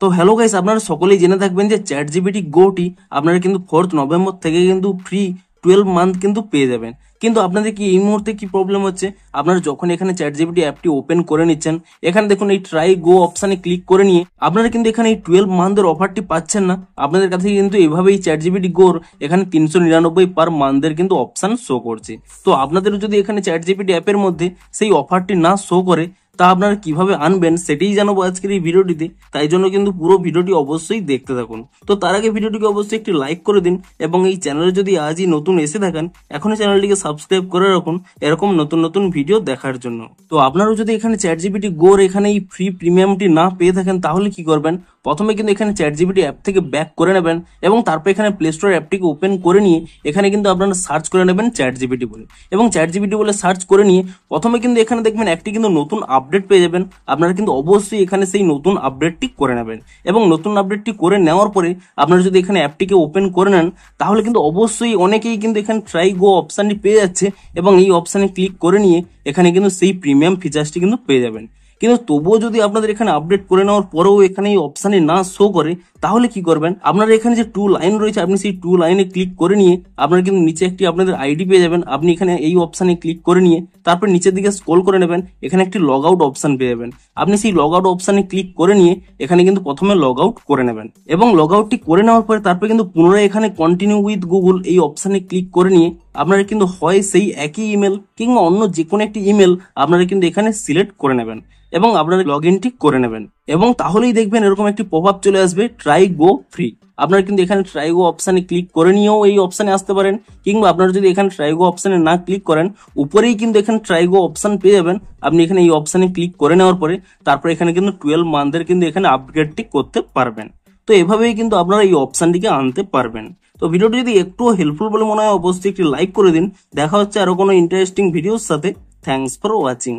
তো hello guys, আপনারা সকলেই জেনে থাকবেন যে ChatGPT Go-টি আপনারা কিন্তু 4th নভেম্বর থেকে কিন্তু ফ্রি 12 মান্থ কিন্তু পেয়ে যাবেন। কিন্তু আপনাদের কি এই মুহূর্তে কি প্রবলেম হচ্ছে, আপনারা যখন এখানে ChatGPT অ্যাপটি ওপেন করে নিচ্ছেন, এখানে দেখুন এই ট্রাই গো অপশানে ক্লিক করে নিয়ে আপনারা কিন্তু এখানে এই 12 মান্থের অফারটি পাচ্ছেন না। আপনাদের কাছে কিন্তু এভাবেই ChatGPT Go-র এখানে 399 পার মান্থের কিন্তু অপশান শো করছে। তো আপনাদের যদি এখানে ChatGPT অ্যাপের মধ্যে সেই অফারটি না শো করে, তা আপনারা কিভাবে আনবেন সেটাই জানাবো আজকের এই ভিডিওটিতে। তাই জন্য কিন্তু পুরো ভিডিওটি অবশ্যই দেখতে থাকুন। তো তার আগে ভিডিওটিকে অবশ্যই একটি লাইক করে দিন এবং এই চ্যানেলে যদি আজই নতুন এসে থাকেন, এখনই চ্যানেলটিকে সাবস্ক্রাইব করে রাখুন এরকম নতুন নতুন ভিডিও দেখার জন্য। তো আপনারাও যদি এখানে ChatGPT Go-র এখানে এই ফ্রি প্রিমিয়ামটি না পেয়ে থাকেন, তাহলে কি করবেন, প্রথমে কিন্তু এখানে ChatGPT অ্যাপ থেকে ব্যাক করে নেবেন এবং তারপর এখানে প্লে স্টোর অ্যাপটিকে ওপেন করে নিয়ে এখানে কিন্তু আপনারা সার্চ করে নেবেন ChatGPT বলে, এবং ChatGPT বলে সার্চ করে নিয়ে প্রথমে কিন্তু এখানে দেখবেন একটি কিন্তু নতুন আপডেট পেয়ে যাবেন। আপনারা কিন্তু অবশ্যই এখানে সেই নতুন আপডেটটি করে নেবেন, এবং নতুন আপডেটটি করে নেওয়ার পরে আপনারা যদি এখানে অ্যাপটিকে ওপেন করে নেন, তাহলে কিন্তু অবশ্যই অনেকেই কিন্তু এখানে ট্রাই গো অপশানটি পেয়ে যাচ্ছে এবং এই অপশানে ক্লিক করে নিয়ে এখানে কিন্তু সেই প্রিমিয়াম ফিচার্সটি কিন্তু পেয়ে যাবেন। কিন্তু তবুও যদি আপনাদের এখানে আপডেট করে নেওয়ার পরেও এখানে এই অপশানে না শো করে, তাহলে কি করবেন, আপনারা এখানে যে 2 লাইন রয়েছে আপনি সেই 2 লাইনে ক্লিক করে নিয়ে আপনারা কিন্তু নিচে একটি আপনাদের আইডি পেয়ে যাবেন। আপনি এখানে এই অপশানে ক্লিক করে নিয়ে তারপর নিচের দিকে স্ক্রল করে নেবেন, এখানে একটি লগ আউট অপশান পেয়ে যাবেন। আপনি সেই লগ আউট অপশানে ক্লিক করে নিয়ে এখানে কিন্তু প্রথমে লগ আউট করে নেবেন, এবং লগ আউটটি করে নেওয়ার পরে তারপর কিন্তু পুনরায় এখানে কন্টিনিউ উইথ গুগল এই অপশানে ক্লিক করে নিয়ে আপনারা কিন্তু হয় সেই একই ইমেল কিংবা অন্য যে কোনো একটি ইমেল আপনারা কিন্তু এখানে সিলেক্ট করে নেবেন এবং আপনারা লগ ইনটি করে নেবেন, এবং তাহলেই দেখবেন এরকম একটি পপ আপ চলে আসবে ট্রাই গো ফ্রি। আপনারা কিন্তু এখানে ট্রাই গো অপশানে ক্লিক করে নিয়েও এই অপশানে আসতে পারেন, কিংবা আপনারা যদি এখানে ট্রাই গো অপশানে না ক্লিক করেন, উপরেই কিন্তু এখানে ট্রাই গো অপশান পেয়ে যাবেন। আপনি এখানে এই অপশানে ক্লিক করে নেওয়ার পরে তারপরে এখানে কিন্তু 12 মান্থের কিন্তু এখানে আপগ্রেডটি করতে পারবেন। তো এভাবেই কিন্তু আপনারা এই অপশানটিকে আনতে পারবেন। তো ভিডিওটি যদি একটু হেল্পফুল বলে মনে হয়, অবশ্যই একটি লাইক করে দিন। দেখা হচ্ছে আরো কোনো ইন্টারেস্টিং ভিডিওর সাথে। Thanks for watching.